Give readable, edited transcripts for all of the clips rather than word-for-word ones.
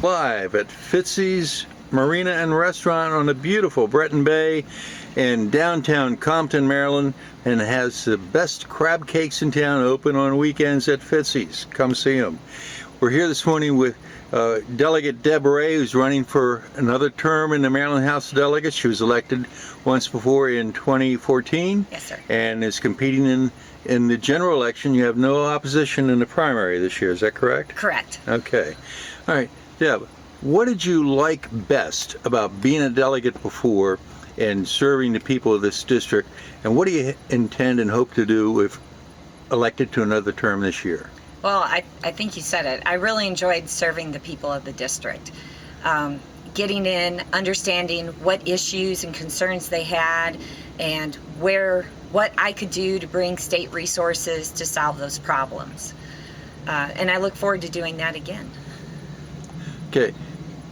Live at Fitzy's Marina and Restaurant on the beautiful Breton Bay in downtown Compton, Maryland, and has the best crab cakes in town, open on weekends at Fitzy's. Come see them. We're here this morning with Delegate Deb Rey, who's running for another term in the Maryland House of Delegates. She was elected once before in 2014. Yes, sir. And is competing in the general election. You have no opposition in the primary this year, is that correct? Correct. Okay. All right. Deb, what did you like best about being a delegate before and serving the people of this district, and what do you intend and hope to do if elected to another term this year? Well, I think you said it. I really enjoyed serving the people of the district. Getting in, understanding what issues and concerns they had, and what I could do to bring state resources to solve those problems. And I look forward to doing that again. Okay.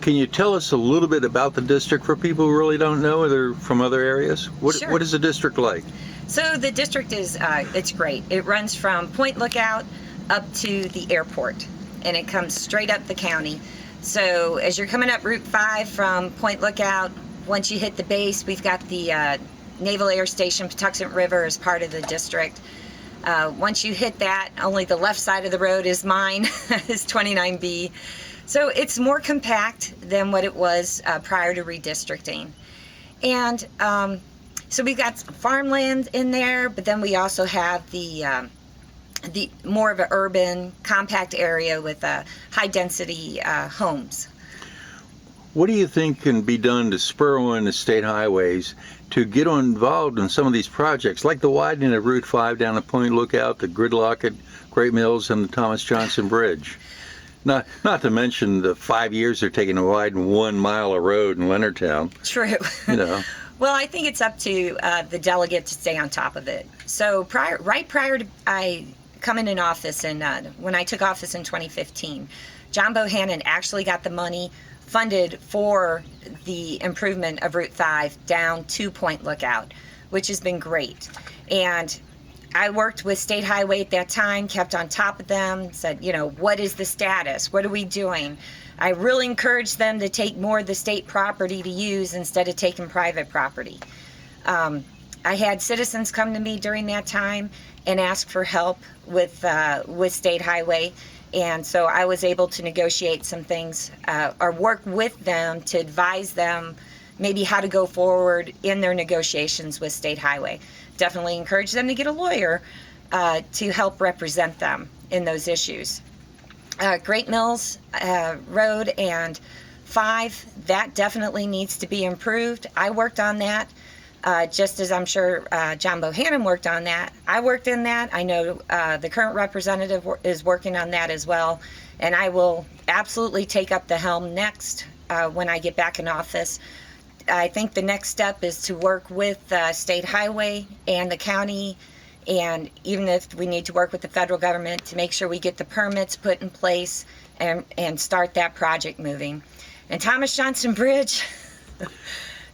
Can you tell us a little bit about the district for people who really don't know, or they're from other areas? Sure. What is the district like? So the district is, it's great. It runs from Point Lookout up to the airport, and it comes straight up the county. So as you're coming up Route 5 from Point Lookout, once you hit the base, we've got the Naval Air Station, Patuxent River is part of the district. Once you hit that, only the left side of the road is mine, is 29B. So it's more compact than what it was prior to redistricting. And so we've got some farmland in there, but then we also have the more of an urban, compact area with high density homes. What do you think can be done to spur on the state highways to get involved in some of these projects, like the widening of Route 5 down at Point Lookout, the gridlock at Great Mills, and the Thomas Johnson Bridge? Not to mention the 5 years they're taking to widen 1 mile of road in Leonardtown. True. You know. Well, I think it's up to the delegate to stay on top of it. So right prior to I coming in office, and when I took office in 2015, John Bohannon actually got the money funded for the improvement of Route 5 down to Point Lookout, which has been great. And I worked with State Highway at that time, kept on top of them, said, you know, what is the status? What are we doing? I really encouraged them to take more of the state property to use instead of taking private property. I had citizens come to me during that time and ask for help with State Highway. And so I was able to negotiate some things or work with them to advise them maybe how to go forward in their negotiations with State Highway. Definitely encourage them to get a lawyer to help represent them in those issues. Great Mills Road and 5, that definitely needs to be improved. I worked on that, just as I'm sure John Bohannon worked on that. I worked in that. I know the current representative is working on that as well, and I will absolutely take up the helm next when I get back in office. I think the next step is to work with State Highway and the county, and even if we need to work with the federal government to make sure we get the permits put in place and start that project moving. And Thomas Johnson Bridge,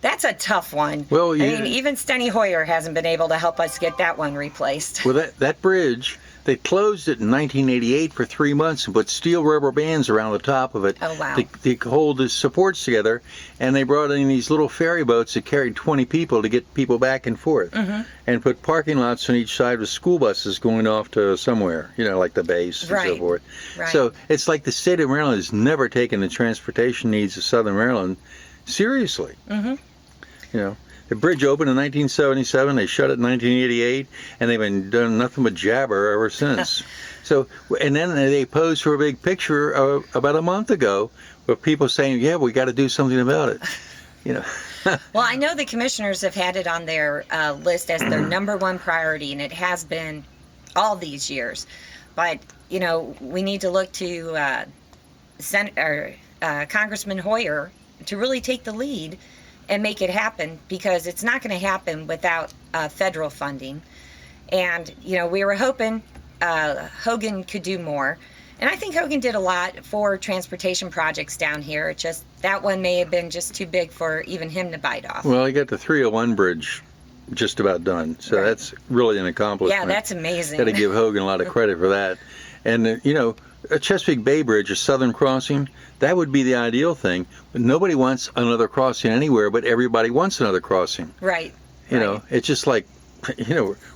that's a tough one. Well, I mean, even Steny Hoyer hasn't been able to help us get that one replaced. Well, that bridge, they closed it in 1988 for 3 months and put steel rubber bands around the top of it to hold the supports together. And they brought in these little ferry boats that carried 20 people to get people back and forth. Mm-hmm. And put parking lots on each side with school buses going off to somewhere, you know, like the base and so forth. Right. So it's like the state of Maryland has never taken the transportation needs of Southern Maryland seriously. Mm-hmm. You know. The bridge opened in 1977, they shut it in 1988, and they've been doing nothing but jabber ever since. So, and then they posed for a big picture about a month ago with people saying, yeah, we got to do something about it. You know. Well, I know the commissioners have had it on their list as their #1 priority, and it has been all these years. But, you know, we need to look to Congressman Hoyer to really take the lead and make it happen, because it's not going to happen without federal funding. And, you know, we were hoping Hogan could do more. And I think Hogan did a lot for transportation projects down here. It just, that one may have been just too big for even him to bite off. Well, he got the 301 bridge just about done. So Right. that's really an accomplishment. Yeah, that's amazing. Got to give Hogan a lot of credit for that. And, a Chesapeake Bay Bridge, a southern crossing, that would be the ideal thing. But nobody wants another crossing anywhere, but everybody wants another crossing. Right. You know, it's just like,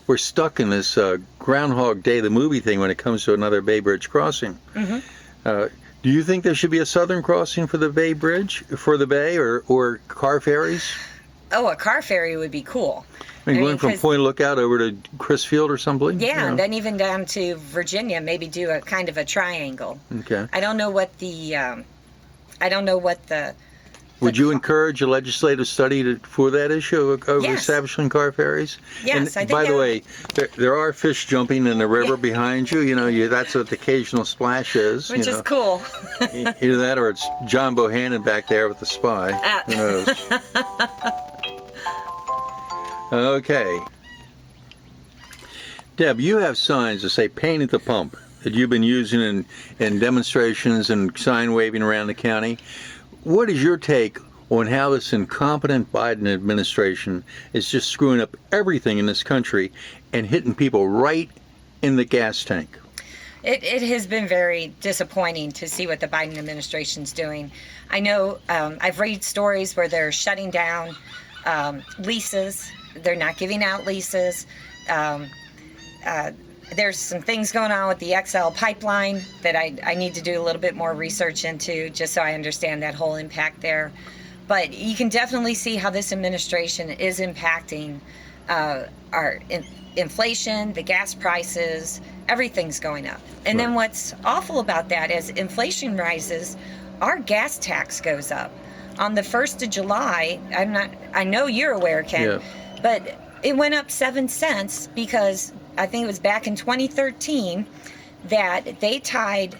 we're stuck in this Groundhog Day, the movie thing, when it comes to another Bay Bridge crossing. Mm-hmm. Do you think there should be a southern crossing for the Bay Bridge, for the Bay, or car ferries? Oh, a car ferry would be cool. I mean, going from Point Lookout over to Crisfield or something? Yeah, and then even down to Virginia, maybe do a kind of a triangle. Okay. I don't know what the, Would you encourage a legislative study for that issue of Yes. establishing car ferries? Yes, and I think by the that way, there are fish jumping in the river behind you. That's what the occasional splash is. Which is cool. Either that or it's John Bohannon back there with the spy. Who knows? Okay. Deb, you have signs that say "Pain at the Pump" that you've been using in demonstrations and sign waving around the county. What is your take on how this incompetent Biden administration is just screwing up everything in this country and hitting people right in the gas tank? It has been very disappointing to see what the Biden administration's doing. I know I've read stories where they're shutting down leases. They're not giving out leases. There's some things going on with the XL pipeline that I need to do a little bit more research into just so I understand that whole impact there. But you can definitely see how this administration is impacting our inflation, the gas prices, everything's going up. And then what's awful about that is inflation rises, our gas tax goes up. On the 1st of July, I know you're aware, Ken, but it went up 7 cents because I think it was back in 2013 that they tied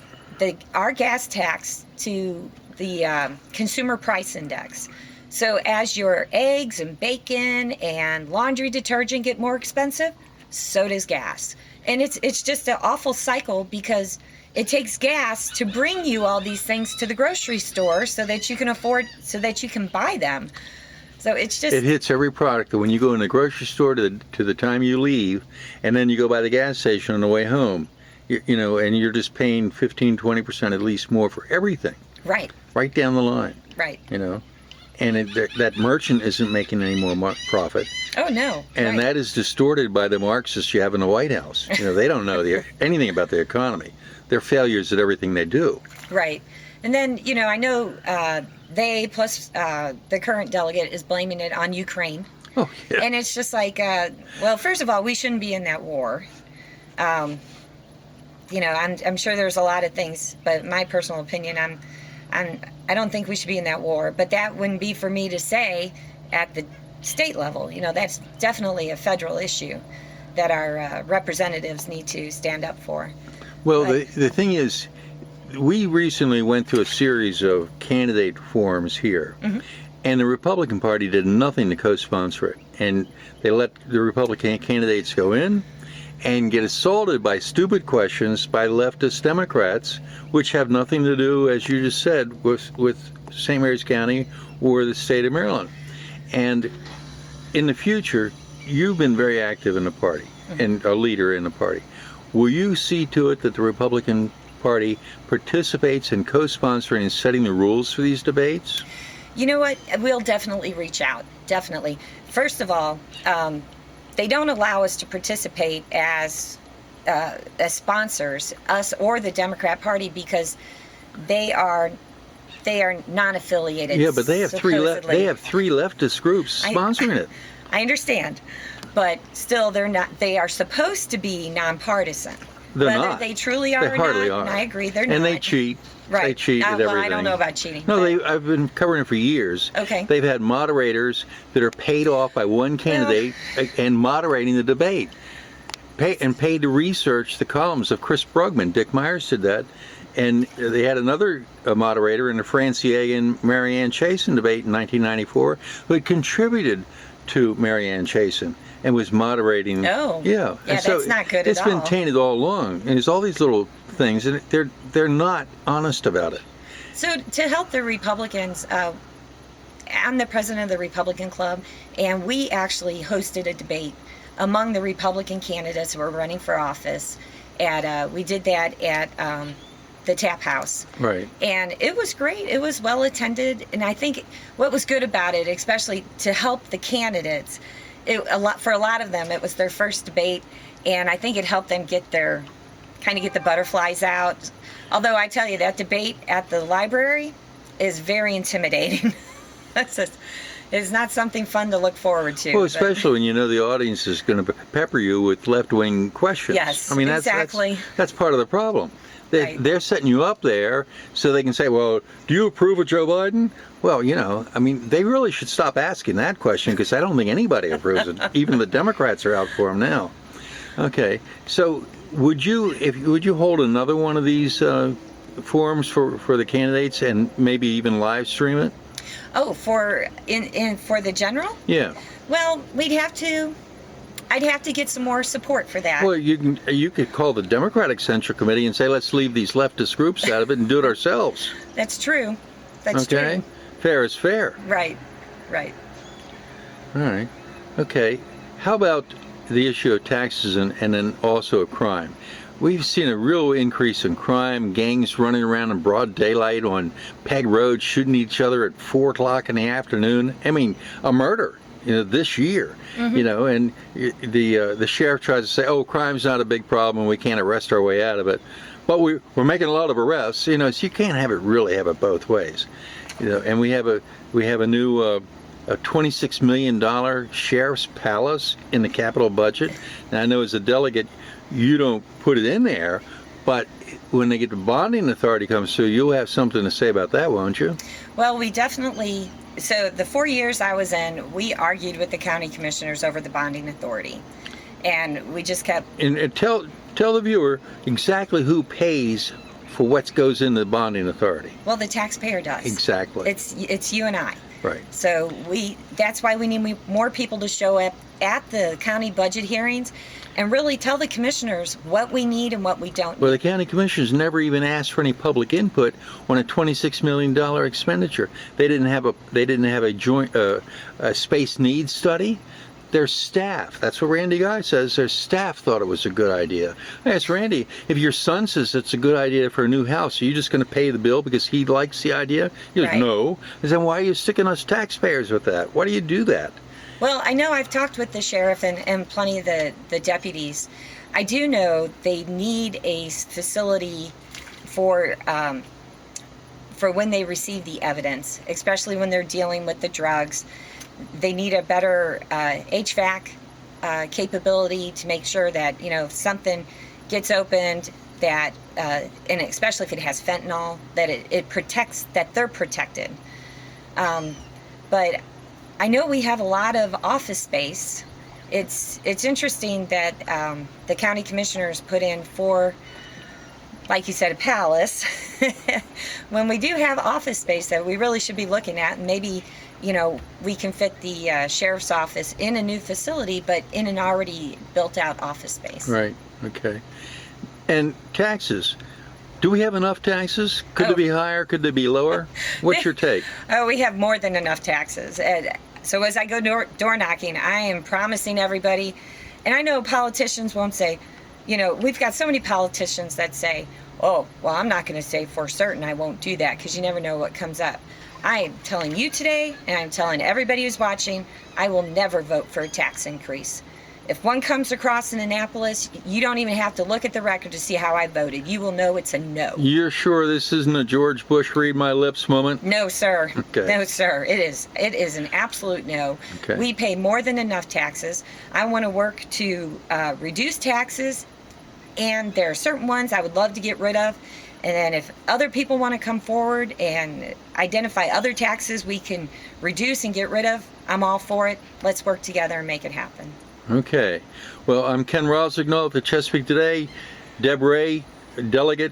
our gas tax to the consumer price index. So as your eggs and bacon and laundry detergent get more expensive, so does gas. And it's just an awful cycle because it takes gas to bring you all these things to the grocery store so that you can buy them. So it's just... It hits every product. When you go in the grocery store to the time you leave, and then you go by the gas station on the way home, and you're just paying 15-20% at least more for everything. Right. Right down the line. Right. And that merchant isn't making any more profit. Oh, no. And that is distorted by the Marxists you have in the White House. They don't know anything about the economy. They're failures at everything they do. Right. And then, I know they plus the current delegate is blaming it on Ukraine. Oh, yeah. And it's just like, well, first of all, we shouldn't be in that war. I'm sure there's a lot of things, but my personal opinion, I don't think we should be in that war. But that wouldn't be for me to say at the state level. That's definitely a federal issue that our representatives need to stand up for. Well, the thing is, we recently went through a series of candidate forums here, and the Republican Party did nothing to co-sponsor it. And they let the Republican candidates go in and get assaulted by stupid questions by leftist Democrats, which have nothing to do, as you just said, with St. Mary's County or the state of Maryland. And in the future, you've been very active in the party and a leader in the party. Will you see to it that the Republican Party participates in co-sponsoring and setting the rules for these debates? You know what? We'll definitely reach out. Definitely. First of all, they don't allow us to participate as sponsors, us or the Democrat Party, because they are non-affiliated. Yeah, but they have supposedly. they have three leftist groups sponsoring it. I understand, but still, they're not. They are supposed to be nonpartisan. They're Whether not. they truly are They or hardly not, are. and I agree, they're not. And they cheat. Right. They cheat at everything. Well, I don't know about cheating. No, but- I've been covering it for years. Okay. They've had moderators that are paid off by one candidate and moderating the debate. Paid to research the columns of Chris Brugman. Dick Myers did that. And they had another moderator in the Francier and Marianne Chasen debate in 1994 who had contributed to Marianne Chasen and was moderating. Oh. Yeah. Yeah, so that's not good at It's been all. tainted all along. And there's all these little things, and they're not honest about it. So to help the Republicans, I'm the president of the Republican Club, and we actually hosted a debate among the Republican candidates who were running for office. We did that at the Tap House. Right. And it was great. It was well attended, and I think what was good about it, especially to help the candidates, for a lot of them, it was their first debate, and I think it helped them get the butterflies out. Although I tell you, that debate at the library is very intimidating. It's not something fun to look forward to. Well, especially when you know the audience is going to pepper you with left-wing questions. Yes, I mean, exactly. That's part of the problem. Right. They're setting you up there so they can say, well, do you approve of Joe Biden? Well, I mean, they really should stop asking that question, because I don't think anybody approves it. Even the Democrats are out for him now. Okay, so would you hold another one of these forums for the candidates and maybe even live stream it? Oh, for the general? Yeah. Well, I'd have to get some more support for that. Well, you could call the Democratic Central Committee and say, let's leave these leftist groups out of it and do it ourselves. That's true. That's okay? true. Fair is fair. Right. All right. Okay. How about the issue of taxes and then also of crime? We've seen a real increase in crime, gangs running around in broad daylight on Peg Road, shooting each other at 4 o'clock in the afternoon. I mean, a murder, this year. Mm-hmm. And the sheriff tries to say, oh, crime's not a big problem, we can't arrest our way out of it. But we're making a lot of arrests, so you can't have it both ways. And we have a new a $26 million sheriff's palace in the Capitol budget. Now, I know as a delegate, you don't put it in there, but when the bonding authority comes through, you'll have something to say about that, won't you? Well, we definitely. So the 4 years I was in, we argued with the county commissioners over the bonding authority, and we just kept. And tell the viewer exactly who pays for what goes in the bonding authority. Well, the taxpayer does. Exactly. It's you and I. Right. So that's why we need more people to show up at the county budget hearings and really tell the commissioners what we need and what we don't need. Well, the county commissioners never even asked for any public input on a $26 million expenditure. They didn't have a joint space needs study. Their staff, that's what Randy Guy says, their staff thought it was a good idea. I asked Randy, if your son says it's a good idea for a new house, are you just going to pay the bill because he likes the idea? He goes, right. No. I said, why are you sticking us taxpayers with that? Why do you do that? Well, I know I've talked with the sheriff and plenty of the deputies. I do know they need a facility for when they receive the evidence, especially when they're dealing with the drugs. They need a better HVAC capability to make sure that, if something gets opened, that, and especially if it has fentanyl, that it protects, that they're protected. But I know we have a lot of office space. It's interesting that the county commissioners put in for, like you said, a palace, when we do have office space that we really should be looking at, and maybe we can fit the sheriff's office in a new facility, but in an already built-out office space. Right. Okay. And taxes. Do we have enough taxes? Could they be higher? Could they be lower? What's your take? Oh, we have more than enough taxes. So as I go door knocking, I am promising everybody, and I know politicians won't say, we've got so many politicians that say, oh, well, I'm not going to say for certain I won't do that, because you never know what comes up. I am telling you today, and I'm telling everybody who's watching, I will never vote for a tax increase. If one comes across in Annapolis, you don't even have to look at the record to see how I voted. You will know it's a no. You're sure this isn't a George Bush read my lips moment? No, sir. Okay. No, sir. It is an absolute no. Okay. We pay more than enough taxes. I want to work to reduce taxes, and there are certain ones I would love to get rid of. And then if other people want to come forward and identify other taxes we can reduce and get rid of, I'm all for it. Let's work together and make it happen. Okay. Well, I'm Ken Rosignol at the Chesapeake Today. Deb Rey, delegate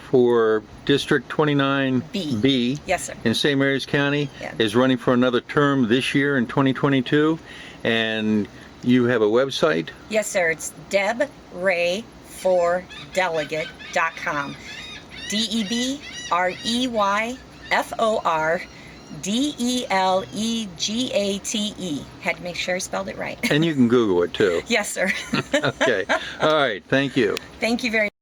for District 29B Yes, sir. in St. Mary's County, Yeah. is running for another term this year in 2022. And you have a website? Yes, sir. It's debreyfordelegate.com. DebreyFor Delegate. Had to make sure I spelled it right. And you can Google it too. Yes, sir. Okay. All right. Thank you. Thank you very much.